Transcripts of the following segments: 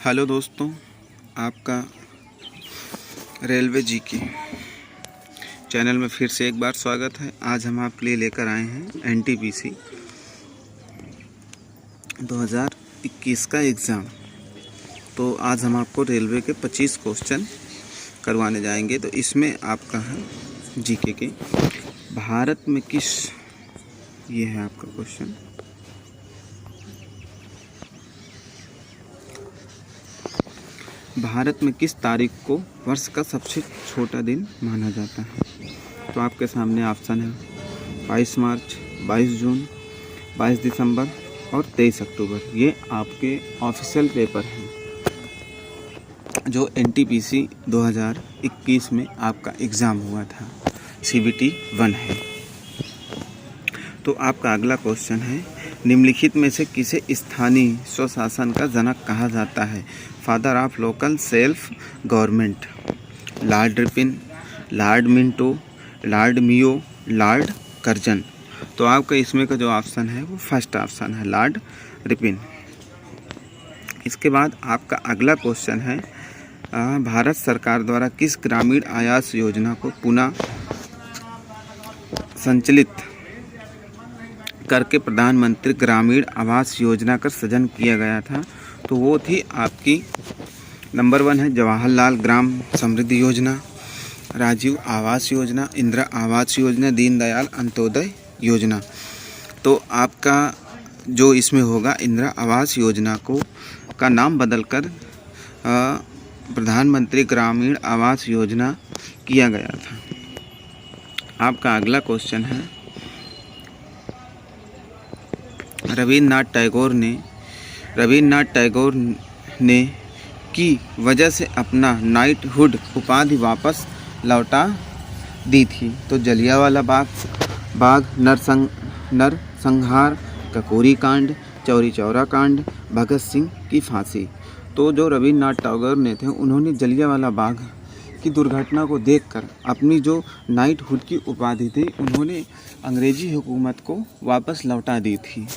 Hello दोस्तों, आपका railway GK channel में फिर से एक बार स्वागत है। आज हम आपके लिए लेकर आए हैं एनटीपीसी 2021 का एग्ज़ाम। तो आज हम आपको रेलवे के 25 क्वेश्चन करवाने जाएंगे। तो इसमें आपका है जीके के भारत में किस, ये है आपका क्वेश्चन, भारत में किस तारीख को वर्ष का सबसे छोटा दिन माना जाता है। तो आपके सामने ऑप्शन है 22 मार्च, 22 जून, 22 दिसंबर और 23 अक्टूबर। ये आपके ऑफिशियल पेपर हैं जो एनटीपीसी 2021 में आपका एग्ज़ाम हुआ था, CBT 1 है। तो आपका अगला क्वेश्चन है, निम्नलिखित में से किसे स्थानीय स्वशासन का जनक कहा जाता है। Father of local self government, Lord Ripon, Lord Minto, Lord Mayo, Lord Curzon. तो आपका इसमें का जो ऑप्शन है वो फर्स्ट ऑप्शन है, लॉर्ड रिपन। इसके बाद आपका अगला क्वेश्चन है, भारत सरकार द्वारा किस ग्रामीण आवास योजना को पुनः संचालित करके प्रधानमंत्री ग्रामीण आवास योजना का सृजन किया गया था। तो वो थी आपकी नंबर 1 है जवाहरलाल ग्राम समृद्धि योजना, राजीव आवास योजना, इंदिरा आवास योजना, दीनदयाल अंत्योदय योजना। तो आपका जो इसमें होगा इंदिरा आवास योजना को का नाम बदलकर प्रधानमंत्री ग्रामीण आवास योजना किया गया था। आपका अगला क्वेश्चन है, रवीन्द्रनाथ टैगोर ने की वजह से अपना नाइटहुड उपाधि वापस लौटा दी थी। तो जलियांवाला बाग, नरसंहार, ककोरी कांड, चौरी चौरा कांड, भगत सिंह की फांसी। तो जो रवीन्द्रनाथ टैगोर ने थे, उन्होंने जलियांवाला बाग की दुर्घटना को देखकर अपनी जो नाइटहुड की उपाधि थी उन्होंने अंग्रेजी हुकूमत को वापस लौटा दी थी।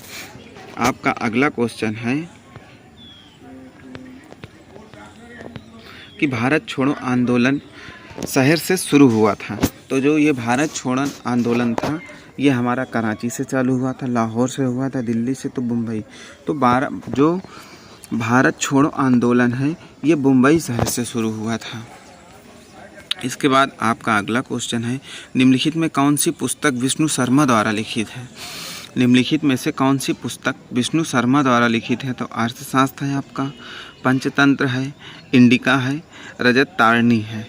आपका अगला क्वेश्चन है कि भारत छोड़ो आंदोलन शहर से शुरू हुआ था। तो जो ये भारत छोड़ो आंदोलन था ये हमारा कराची से चालू हुआ था, लाहौर से हुआ था, दिल्ली से, तो मुंबई। तो जो भारत छोड़ो आंदोलन है ये मुंबई शहर से शुरू हुआ था। इसके बाद आपका अगला क्वेश्चन है, निम्नलिखित में कौन सी पुस्तक विष्णु शर्मा द्वारा लिखित है। निम्नलिखित में से कौन सी पुस्तक विष्णु शर्मा द्वारा लिखित है। तो अर्थशास्त्र है आपका, पंचतंत्र है, इंडिका है, रजत तारणी है,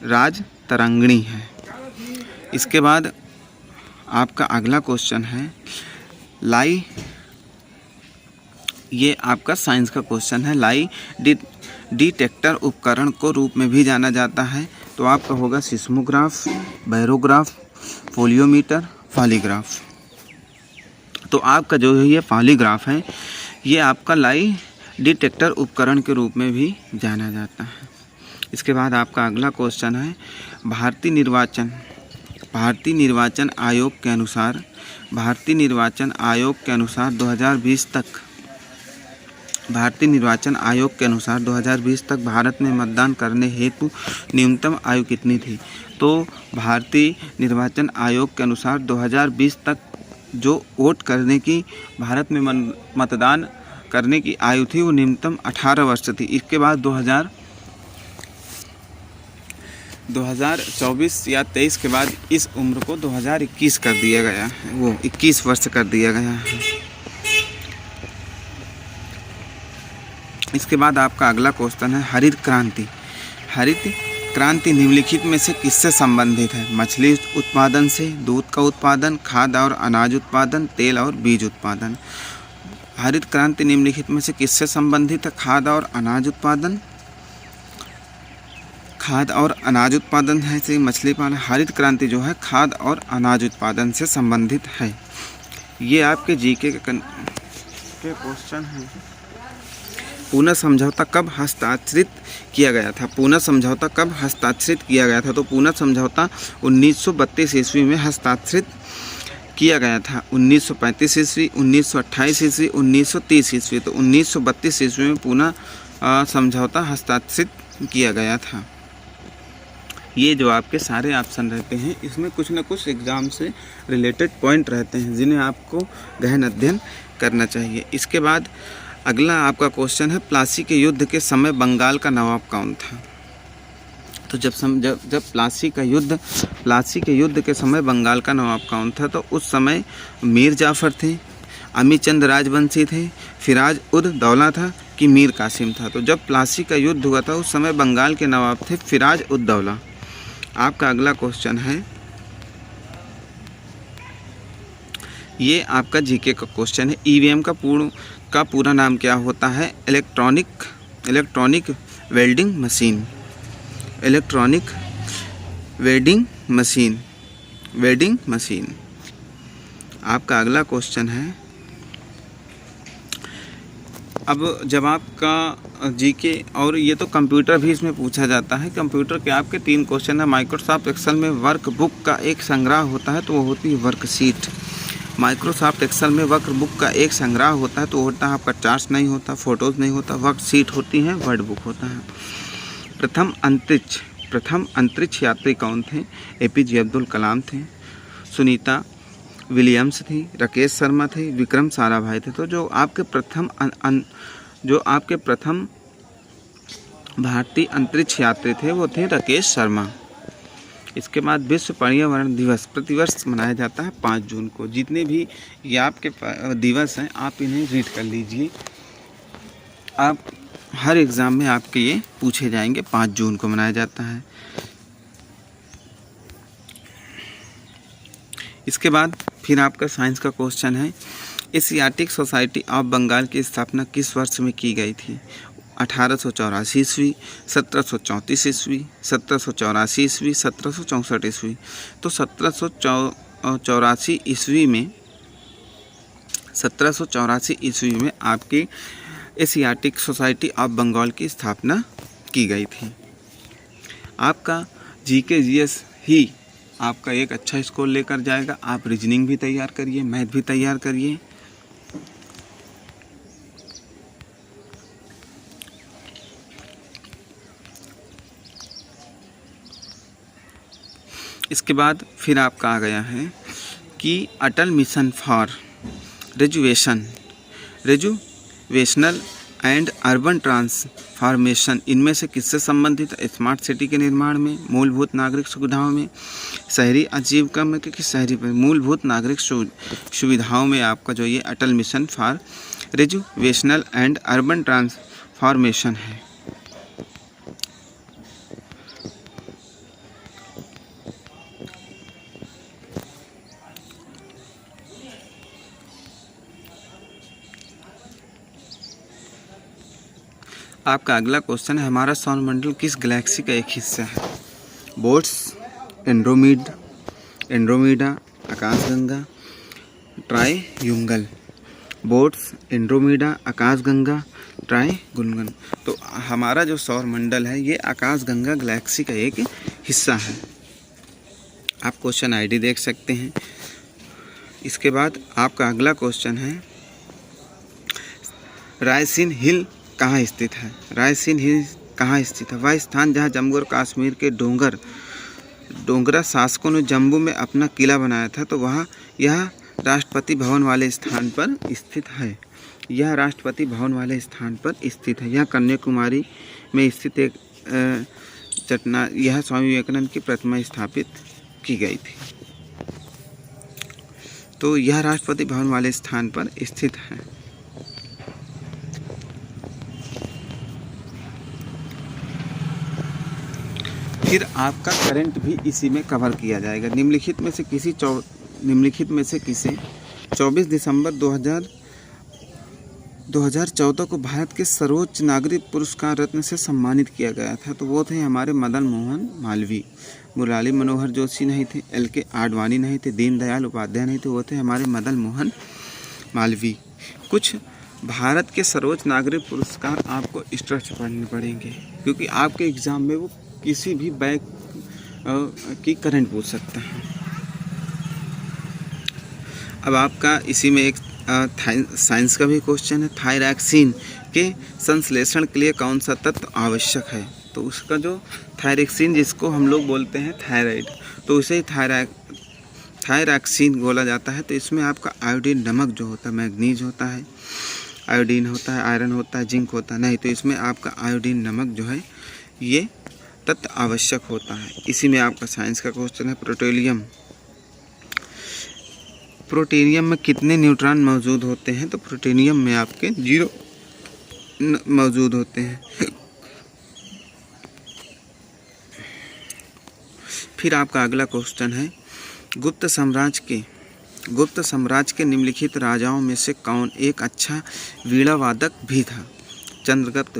राज तरंगिणी है। इसके बाद आपका अगला क्वेश्चन है, ये आपका साइंस का क्वेश्चन है, लाई डिटेक्टर उपकरण को रूप में भी जाना जाता है। तो आपका होगा सिस्मोग्राफ, बैरोग्राफ, फोलियोमीटर, पॉलीग्राफ। तो आपका जो है ये पॉलीग्राफ है, ये आपका लाई डिटेक्टर उपकरण के रूप में भी जाना जाता है। इसके बाद आपका अगला क्वेश्चन है, भारतीय निर्वाचन आयोग के अनुसार 2020 तक भारत में मतदान करने हेतु न्यूनतम आयु कितनी थी। तो भारतीय निर्वाचन आयोग के अनुसार 2020 तक जो वोट करने की, भारत में मतदान करने की आयु थी वो न्यूनतम 18 वर्ष थी। इसके बाद 2024 या 23 के बाद इस उम्र को 2021 कर दिया गया है, वो 21 वर्ष कर दिया गया है। इसके बाद आपका अगला क्वेश्चन है, हरित क्रांति निम्नलिखित में से किससे संबंधित है। मछली उत्पादन से, दूध का उत्पादन, खाद्य और अनाज उत्पादन, तेल और बीज उत्पादन। हरित क्रांति निम्नलिखित में से किससे संबंधित है। खाद्य और अनाज उत्पादन है, से मछली पालन। हरित क्रांति जो है खाद्य और अनाज उत्पादन से संबंधित है। ये आपके जीके के क्वेश्चन हैं। पूना समझौता कब हस्ताक्षरित किया गया था। तो पूना समझौता 1932 ईस्वी में हस्ताक्षरित किया गया था? 1935 ईस्वी, 1928 ईस्वी, 1930 ईस्वी। तो 1932 ईस्वी में पुनः समझौता हस्ताक्षरित किया गया था। ये जो आपके सारे ऑप्शन रहते हैं इसमें कुछ न कुछ एग्ज़ाम से रिलेटेड पॉइंट रहते हैं जिन्हें आपको गहन अध्ययन करना चाहिए। इसके बाद अगला आपका क्वेश्चन है, प्लासी के युद्ध के समय बंगाल का नवाब कौन था? तो जब प्लासी के युद्ध के समय बंगाल का नवाब कौन था? तो उस समय मीर जाफ़र थे, अमीचंद राजवंशी थे, फिराज उद दौला था कि मीर कासिम था? तो जब प्लासी का युद्ध हुआ था उस समय बंगाल के नवाब थे फिराज उद दौला। आपका अगला क्वेश्चन है, ये आपका जीके का क्वेश्चन है, ईवीएम का पूरा नाम क्या होता है? Electronic welding machine. Electronic welding machine. आपका अगला क्वेश्चन है, अब जब आपका जीके और ये तो कंप्यूटर भी इसमें पूछा जाता है। कंप्यूटर के आपके 3 क्वेश्चन है। माइक्रोसॉफ्ट एक्सेल में वर्कबुक का एक संग्रह होता है तो वो होती है वर्कशीट। माइक्रोसॉफ्ट एक्सेल में वर्कबुक का एक संग्रह होता है तो होता है आपका चार्ट्स नहीं होता, फोटोज़ नहीं होता, वर्कशीट होती है, वर्ड बुक होता है। प्रथम अंतरिक्ष यात्री कौन थे? एपीजे अब्दुल कलाम थे, सुनीता विलियम्स थी, राकेश शर्मा थे, विक्रम साराभाई थे। तो जो आपके प्रथम भारतीय अंतरिक्ष यात्री थे वो थे राकेश शर्मा। इसके बाद विश्व पर्यावरण दिवस प्रतिवर्ष मनाया जाता है 5 जून को। जितने भी ये आपके दिवस हैं आप इन्हें रीड कर लीजिए, आप हर एग्ज़ाम में आपके ये पूछे जाएंगे। 5 जून को मनाया जाता है। इसके बाद फिर आपका साइंस का क्वेश्चन है, एशियाटिक सोसाइटी ऑफ बंगाल की स्थापना किस वर्ष में की गई थी? 1884 ईस्वी, 1734 ईस्वी, 1784 ईस्वी, 1764 ईस्वी। तो 1784 ईस्वी में आपकी एशियाटिक सोसाइटी ऑफ बंगाल की स्थापना की गई थी। आपका जीके जीएस ही आपका एक अच्छा स्कोर लेकर जाएगा। आप रीजनिंग भी तैयार करिए, मैथ भी तैयार करिए। इसके बाद फिर आपका आ गया है कि Atal mission for rejuvenational and urban transformation इनमें से किससे संबंधित है? स्मार्ट सिटी के निर्माण में, मूलभूत नागरिक सुविधाओं में, शहरी आजीविका में कि शहरी पर मूलभूत नागरिक सुविधाओं में आपका जो ये Atal mission for rejuvenational and urban transformation है। आपका अगला क्वेश्चन है, हमारा सौरमंडल किस गैलेक्सी का एक हिस्सा है? बोर्ड्स, एंड्रोमीडा, आकाशगंगा, ट्राईगुंगल। बोर्ड्स, एंड्रोमीडा, आकाशगंगा, ट्राईगुंगल। तो हमारा जो सौरमंडल है ये आकाशगंगा गैलेक्सी का एक हिस्सा है। आप क्वेश्चन आईडी देख सकते हैं। इसके बाद आपका अगला क्वेश्चन है, रायसीन हिल कहाँ स्थित है? रायसीन हिल कहाँ स्थित है? वह स्थान जहाँ जम्मू और कश्मीर के डोगरा शासकों ने जम्मू में अपना किला बनाया था। तो वहाँ यह राष्ट्रपति भवन वाले स्थान पर स्थित है। यह राष्ट्रपति भवन वाले स्थान पर स्थित है। यह कन्याकुमारी में स्थित एक यह स्वामी विवेकानंद की प्रतिमा स्थापित की गई थी। तो यह राष्ट्रपति भवन वाले स्थान पर स्थित है। फिर आपका करंट भी इसी में कवर किया जाएगा। निम्नलिखित में से किसे 24 दिसंबर 2014 को भारत के सर्वोच्च नागरिक पुरस्कार रत्न से सम्मानित किया गया था? तो वो थे हमारे मदन मोहन मालवीय। मुरारी मनोहर जोशी नहीं थे, LK आडवाणी नहीं थे, दीनदयाल उपाध्याय नहीं थे, वो थे हमारे मदन मोहन मालवीय। कुछ भारत के सर्वोच्च नागरिक पुरस्कार आपको स्ट्रक्चर पढ़ने पड़ेंगे क्योंकि आपके एग्ज़ाम में वो किसी भी बैंक की करंट पूछ सकता है। अब आपका इसी में एक साइंस का भी क्वेश्चन है। थायरॉक्सिन के संश्लेषण के लिए कौन सा तत्व आवश्यक है? तो उसका जो थायरॉक्सिन जिसको हम लोग बोलते हैं थायराइड, तो उसे थायरॉक्सिन बोला जाता है। तो इसमें आपका आयोडीन नमक जो होता है, मैग्नीज होता है, आयोडीन होता है, आयरन होता है, जिंक होता है, नहीं तो इसमें आपका आयोडीन नमक जो है ये तत्व आवश्यक होता है। इसी में आपका साइंस का क्वेश्चन है प्रोटेलियम। प्रोटेनियम में कितने न्यूट्रॉन मौजूद होते हैं? तो प्रोटेनियम में आपके 0 मौजूद होते हैं। फिर आपका अगला क्वेश्चन है गुप्त साम्राज्य के निम्नलिखित राजाओं में से कौन एक अच्छा वीणा वादक भी था? चंद्रगुप्त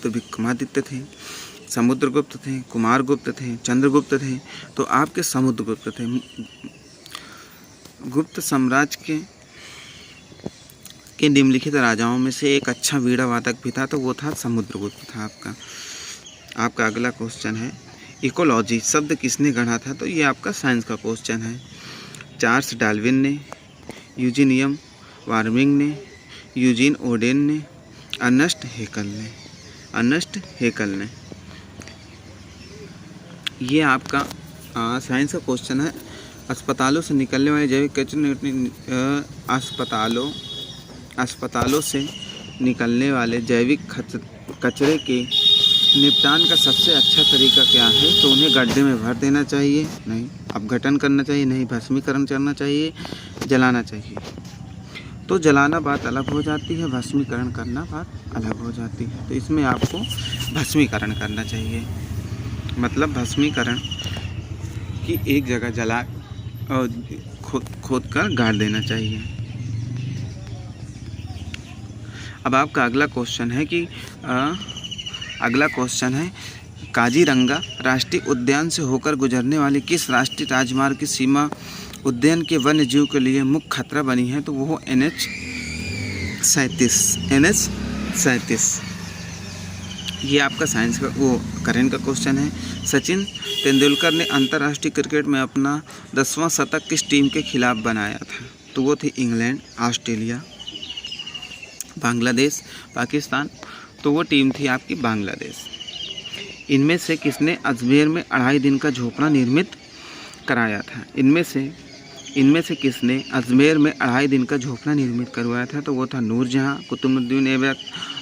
विक्रमादित्य थे, समुद्रगुप्त थे, कुमारगुप्त थे, चंद्रगुप्त थे। तो आपके समुद्रगुप्त थे। गुप्त साम्राज्य के निम्नलिखित राजाओं में से एक अच्छा वीणा वादक भी था, तो वो था समुद्रगुप्त था आपका अगला क्वेश्चन है इकोलॉजी शब्द किसने गढ़ा था? तो ये आपका साइंस का क्वेश्चन है। चार्ल्स डार्विन ने, यूजीनियम वार्मिंग ने, यूजीन ओडेन ने, अर्नेस्ट हेकल ने। ये आपका साइंस का क्वेश्चन है। अस्पतालों से निकलने वाले जैविक अस्पतालों से निकलने वाले जैविक कचरे के निपटान का सबसे अच्छा तरीका क्या है? तो उन्हें गड्ढे में भर देना चाहिए, नहीं अपघटन करना चाहिए, नहीं भस्मीकरण करना चाहिए, जलाना चाहिए। तो जलाना बात अलग हो जाती है, भस्मीकरण करना बात अलग हो जाती है। तो इसमें आपको भस्मीकरण करना चाहिए, मतलब भस्मीकरण की एक जगह जला और खोद कर गाड़ देना चाहिए। अब आपका अगला क्वेश्चन है काजीरंगा राष्ट्रीय उद्यान से होकर गुजरने वाली किस राष्ट्रीय राजमार्ग की सीमा उद्यान के वन्य जीव के लिए मुख्य खतरा बनी है? तो वो NH 37। ये आपका साइंस का करंट का क्वेश्चन है। सचिन तेंदुलकर ने अंतर्राष्ट्रीय क्रिकेट में अपना 10वां शतक किस टीम के खिलाफ बनाया था? तो वो थी इंग्लैंड, ऑस्ट्रेलिया, बांग्लादेश, पाकिस्तान। तो वो टीम थी आपकी बांग्लादेश। इनमें से किसने अजमेर में 2.5 दिन का झोपड़ा निर्मित कराया था? इनमें से किसने अजमेर में 2.5 दिन का झोपड़ा निर्मित करवाया था? तो वो था नूरजहां, कुतुबुद्दीन ऐबक,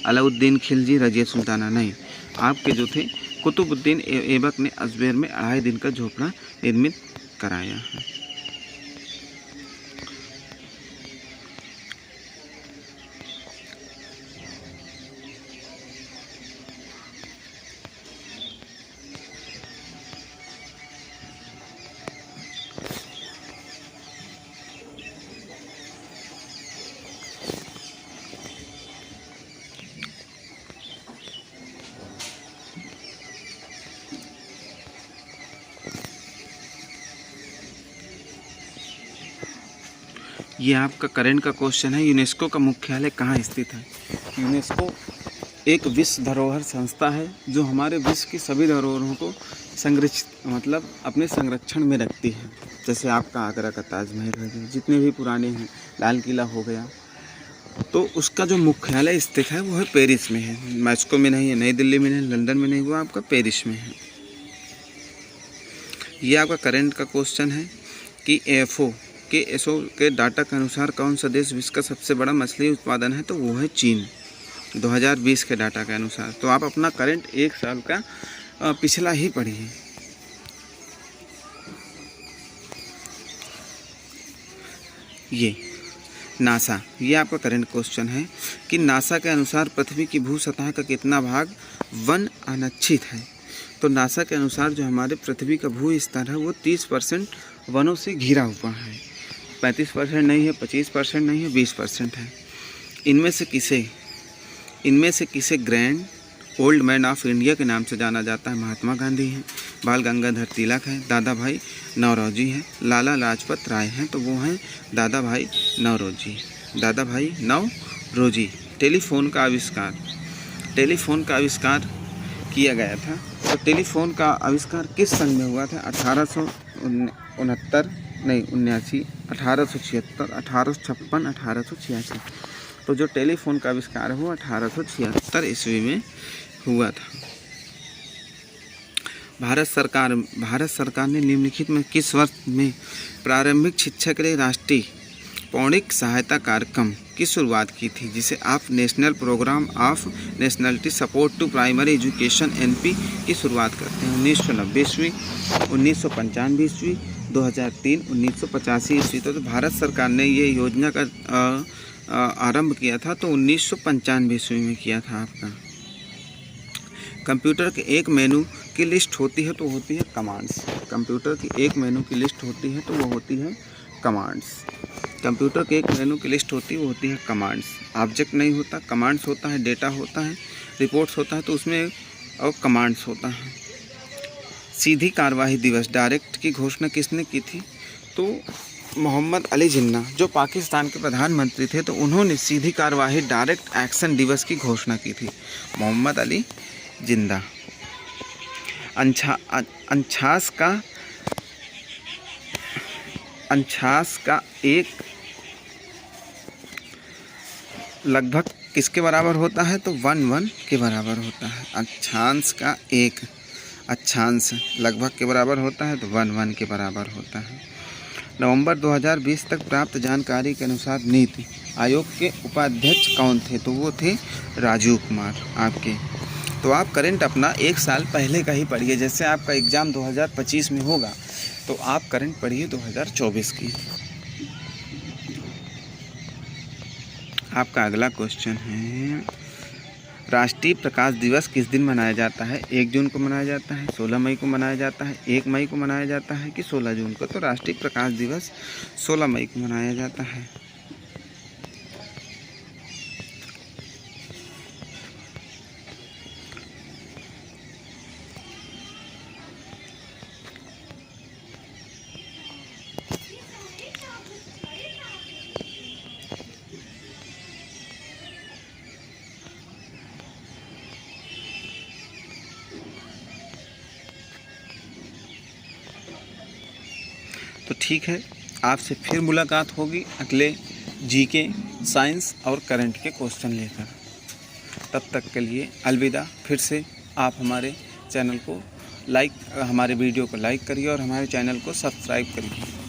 अलाउद्दीन खिलजी, रजिया सुल्ताना। नहीं, आपके जो थे कुतुबुद्दीन ऐबक ने अजमेर में 2.5 दिन का झोपड़ा निर्मित कराया है। ये आपका करंट का क्वेश्चन है। यूनेस्को का मुख्यालय कहाँ स्थित है? यूनेस्को एक विश्व धरोहर संस्था है जो हमारे विश्व की सभी धरोहरों को अपने संरक्षण में रखती है। जैसे आपका आगरा का ताजमहल है, जितने भी पुराने हैं, लाल किला हो गया, तो उसका जो मुख्यालय स्थित है वो है पेरिस में है। मॉस्को में नहीं है, नई दिल्ली में नहीं, लंदन में नहीं, वो आपका पेरिस में है। ये आपका करंट का क्वेश्चन है कि FAO के डाटा के अनुसार कौन सा देश विश्व का सबसे बड़ा मछली उत्पादन है? तो वो है चीन, 2020 के डाटा के अनुसार। तो आप अपना करंट 1 साल का पिछला ही पढ़िए। ये नासा, ये आपका करंट क्वेश्चन है कि नासा के अनुसार पृथ्वी की भू सतह का कितना भाग वन अनच्छित है? तो नासा के अनुसार जो हमारे पृथ्वी का भू स्तर है वो 30% वनों से घिरा हुआ है। 35% नहीं है, 25% नहीं है, 20% है। इनमें से किसे grand old man of India के नाम से जाना जाता है? महात्मा गांधी हैं, बाल गंगाधर तिलक हैं, दादा भाई नौरोजी हैं, लाला लाजपत राय हैं। तो वो हैं दादा भाई नौरोजी। टेलीफोन का आविष्कार किया गया था। तो टेलीफोन का आविष्कार किस सन में हुआ था? 1869 1876, 1856, 1886। तो जो टेलीफोन का आविष्कार है वो 1876 ईस्वी में हुआ था। भारत सरकार ने निम्नलिखित में किस वर्ष में प्रारंभिक शिक्षा के लिए राष्ट्रीय पौणिक सहायता कार्यक्रम की शुरुआत की थी, जिसे आप national programme of nationality support to primary education NP की शुरुआत करते हैं? 1990 ईस्वी, 1995 ईस्वी, 2003, 1985 ईस्वी। तो भारत सरकार ने ये योजना का आरंभ किया था तो 1995 ईस्वी में किया था आपका। कंप्यूटर के एक मेनू की लिस्ट होती है तो होती है कमांड्स। कंप्यूटर की एक मेनू की लिस्ट होती है तो वो होती है कमांड्स। कंप्यूटर के एक मेनू की लिस्ट होती है वो होती है कमांड्स। ऑब्जेक्ट नहीं होता, कमांड्स होता है, डेटा होता है, रिपोर्ट्स होता है, तो उसमें और कमांड्स होता है। सीधी कार्यवाही दिवस डायरेक्ट की घोषणा किसने की थी? तो मोहम्मद अली जिन्ना, जो पाकिस्तान के प्रधानमंत्री थे, तो उन्होंने सीधी कार्यवाही डायरेक्ट एक्शन दिवस की घोषणा की थी, मोहम्मद अली जिन्ना। अंशास का एक लगभग किसके बराबर होता है? तो 1 के बराबर होता है। अक्षांश का एक अक्षांश लगभग के बराबर होता है तो 1 के बराबर होता है। नवंबर 2020 तक प्राप्त जानकारी के अनुसार नीति आयोग के उपाध्यक्ष कौन थे? तो वो थे राजीव कुमार आपके। तो आप करंट अपना 1 साल पहले का ही पढ़िए। जैसे आपका एग्ज़ाम 2025 में होगा तो आप करंट पढ़िए 2024 की। आपका अगला क्वेश्चन है, राष्ट्रीय प्रकाश दिवस किस दिन मनाया जाता है? 1 जून को मनाया जाता है, 16 मई को मनाया जाता है, 1 मई को मनाया जाता है कि 16 जून को? तो राष्ट्रीय प्रकाश दिवस 16 मई को मनाया जाता है। तो ठीक है, आपसे फिर मुलाकात होगी अगले जीके, साइंस और करंट के क्वेश्चन लेकर। तब तक के लिए अलविदा। फिर से आप हमारे चैनल को हमारे वीडियो को लाइक करिए और हमारे चैनल को सब्सक्राइब करिए।